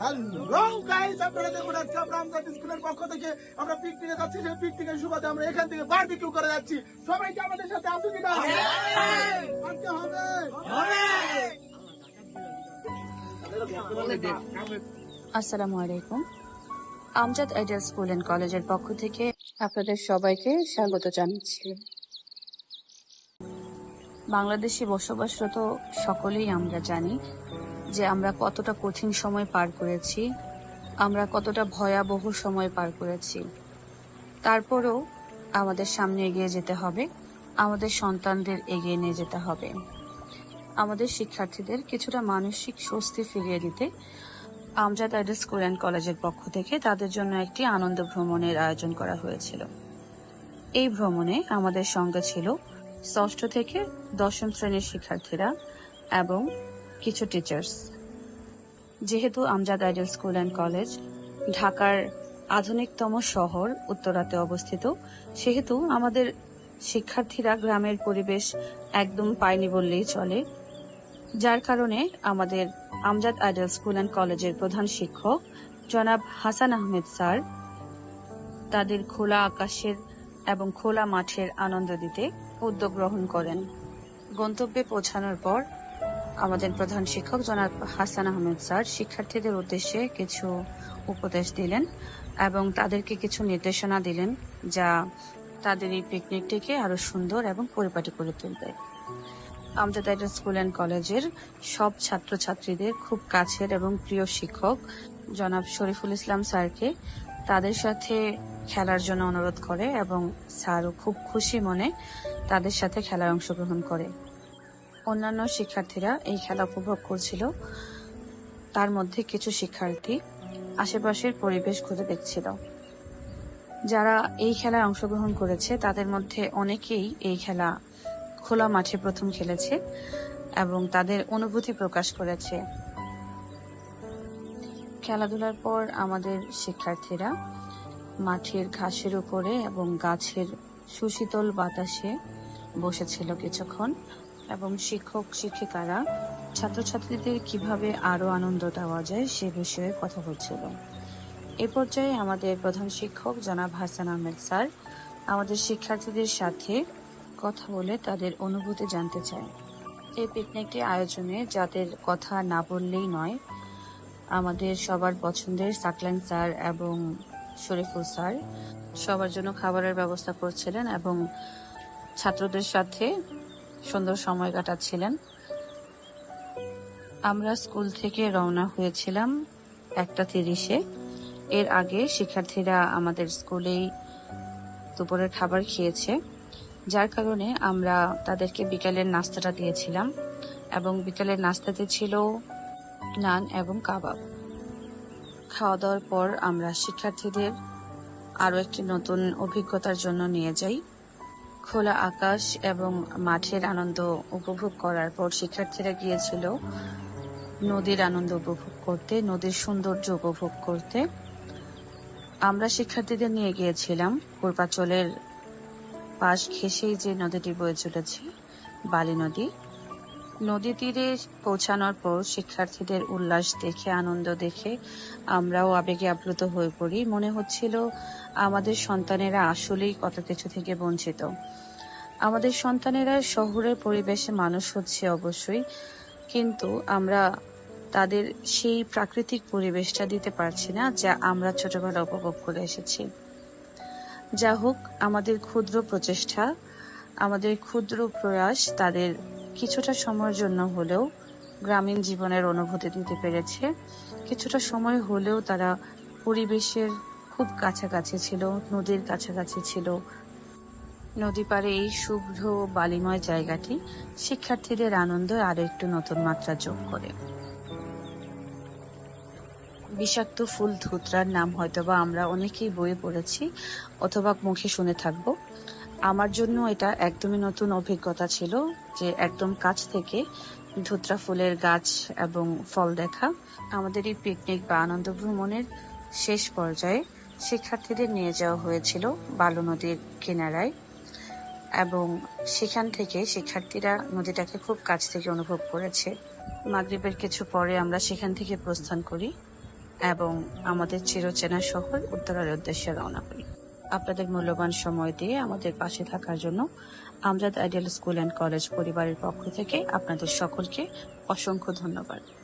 Hello guys, আপনারা দেখুন আজকে আমরা আমজাদ স্কুলের পক্ষ থেকে আমরা পিকনিকে যাচ্ছি। সেই পিকনিকের সুবাদে আমরা এখান থেকে বারবিকিউ করে যাচ্ছি। সবাই কি আমাদের সাথে আসো কিনা? আজকে হবে। আসসালামু আলাইকুম। আমজাদ আইডিয়াল স্কুল অ্যান্ড কলেজের পক্ষ থেকে আপনাদের সবাইকে স্বাগত জানাচ্ছি। বাংলাদেশে বসবাসরত সকলেই আমরা জানি যে আমরা কতটা কঠিন সময় পার করেছি, আমরা কতটা ভয়াবহ সময় পার করেছি। তারপরেও আমাদের সামনে এগিয়ে যেতে হবে, আমাদের সন্তানদের এগিয়ে নিয়ে যেতে হবে। আমাদের শিক্ষার্থীদের কিছুটা মানসিক স্বস্তি ফিরিয়ে দিতে আমজাদ আইডিয়াল স্কুল অ্যান্ড কলেজের পক্ষ থেকে তাদের জন্য একটি আনন্দ ভ্রমণের আয়োজন করা হয়েছিল। এই ভ্রমণে আমাদের সঙ্গে ছিল ষষ্ঠ থেকে দশম শ্রেণীর শিক্ষার্থীরা এবং কিছু টিচার্স। যেহেতু Amjad ideal school and college ঢাকার আধুনিকতম শহর উত্তরাতে অবস্থিত, সেহেতু আমাদের শিক্ষার্থীরা গ্রামের পরিবেশ একদম পায়নি বললেই চলে। যার কারণে আমাদের আমজাদ আইডিয়াল স্কুল অ্যান্ড কলেজের প্রধান শিক্ষক জনাব হাসান আহমেদ স্যার তাদের খোলা আকাশের এবং খোলা মাঠের আনন্দ দিতে উদ্যোগ গ্রহণ করেন। গন্তব্যে পৌঁছানোর পর আমাদের প্রধান শিক্ষক জনাব হাসান আহমেদ স্যার শিক্ষার্থীদের উদ্দেশ্যে কিছু উপদেশ দিলেন এবং তাদেরকে কিছু নির্দেশনা দিলেন যা তাদের এই পিকনিকটিকে আরো সুন্দর এবং পরিপাটি করে তুলবে। আমজাদ আইডিয়াল স্কুল অ্যান্ড কলেজের সব ছাত্রছাত্রীদের খুব কাছের এবং প্রিয় শিক্ষক জনাব শরীফুল ইসলাম স্যারকে তাদের সাথে খেলার জন্য অনুরোধ করে এবং স্যারও খুব খুশি মনে তাদের সাথে খেলায় অংশগ্রহণ করে। অন্যান্য শিক্ষার্থীরা এই খেলা উপভোগ করছিল, তার মধ্যে কিছু শিক্ষার্থী আশেপাশের পরিবেশ ঘুরে দেখছিল। যারা এই খেলায় অংশগ্রহণ করেছে তাদের মধ্যে অনেকেই এই খেলা খোলা মাঠে প্রথম খেলেছে এবং তাদের অনুভূতি প্রকাশ করেছে। খেলাধুলার পর আমাদের শিক্ষার্থীরা মাঠের ঘাসের উপরে এবং গাছের সুশীতল বাতাসে বসেছিল কিছুক্ষণ এবং শিক্ষক শিক্ষিকারা ছাত্রছাত্রীদের কিভাবে আরো আনন্দ দেওয়া যায় সে বিষয়ে কথা বলছিল। এ পর্যায়ে আমাদের প্রধান শিক্ষক জনাব হাসান আহমেদ স্যার আমাদের শিক্ষার্থীদের সাথে কথা বলে তাদের অনুভূতি জানতে চায়। এই পিকনিকটি আয়োজনে যাদের কথা না বললেই নয়, আমাদের সবার পছন্দের সাকলাইন স্যার এবং শরীফুল স্যার সবার জন্য খাবারের ব্যবস্থা করছিলেন এবং ছাত্রদের সাথে সুন্দর সময় কাটাচ্ছিলেন। আমরা স্কুল থেকে রওনা হয়েছিলাম 1:30-এ। এর আগে শিক্ষার্থীরা আমাদের স্কুলেই দুপুরের খাবার খেয়েছে, যার কারণে আমরা তাদেরকে বিকালের নাস্তাটা দিয়েছিলাম এবং বিকালের নাস্তাতে ছিল নান এবং কাবাব। খাওয়া দাওয়ার পর আমরা শিক্ষার্থীদের আরো একটি নতুন অভিজ্ঞতার জন্য নিয়ে যাই। খোলা আকাশ এবং মাঠের আনন্দ উপভোগ করার পর শিক্ষার্থীরা গিয়েছিল নদীর আনন্দ উপভোগ করতে, নদীর সৌন্দর্য উপভোগ করতে। আমরা শিক্ষার্থীদের নিয়ে গিয়েছিলাম পূর্বাচলের পাশ ঘেঁষেই যে নদীটি বয়ে চলেছে, বালি নদী। নদী তীরে পৌঁছানোর পর শিক্ষার্থীদের উল্লাস দেখে, আনন্দ দেখে আমরাও আবেগে আপ্লুত হয়ে পড়ি। মনে হচ্ছিল আমাদের সন্তানেরা আসলেই কত কিছু থেকে বঞ্চিত। আমাদের সন্তানেরা শহরের পরিবেশে মানুষ হচ্ছে অবশ্যই, কিন্তু আমরা তাদের সেই প্রাকৃতিক পরিবেশটা দিতে পারছি না যা আমরা ছোটবেলা উপভোগ করে এসেছি। যা হোক, আমাদের ক্ষুদ্র প্রচেষ্টা, আমাদের ক্ষুদ্র প্রয়াস তাদের কিছুটা সময়ের জন্য হলেও গ্রামীণ জীবনের অনুভূতি দিতে পেরেছে। কিছুটা সময় হলেও তারা পরিবেশের খুব কাছাকাছি ছিল, নদীর কাছাকাছি ছিল। নদী পাড়ে এই শুভ্র বালিময় জায়গাটি শিক্ষার্থীদের আনন্দ আরো একটু নতুন মাত্রা যোগ করে। বিষাক্ত ফুল ধুতরার নাম হয়তোবা আমরা অনেকেই বইয়ে পড়েছি অথবা মুখে শুনে থাকব। আমার জন্য এটা একদমই নতুন অভিজ্ঞতা ছিল যে একদম কাছ থেকে ধুতরা ফুলের গাছ এবং ফল দেখা। আমাদের এই পিকনিক বা আনন্দ ভ্রমণের শেষ পর্যায়ে শিক্ষার্থীদের নিয়ে যাওয়া হয়েছিল বালু নদীর কিনারায় এবং সেখান থেকে শিক্ষার্থীরা নদীটাকে খুব কাছ থেকে অনুভব করেছে। মাগরিবের কিছু পরে আমরা সেখান থেকে প্রস্থান করি এবং আমাদের চিরচেনা শহর উত্তরার উদ্দেশ্যে রওনা করি। আপনাদের মূল্যবান সময় দিয়ে আমাদের পাশে থাকার জন্য Amjad ideal school and college পরিবারের পক্ষ থেকে আপনাদের সকলকে অসংখ্য ধন্যবাদ।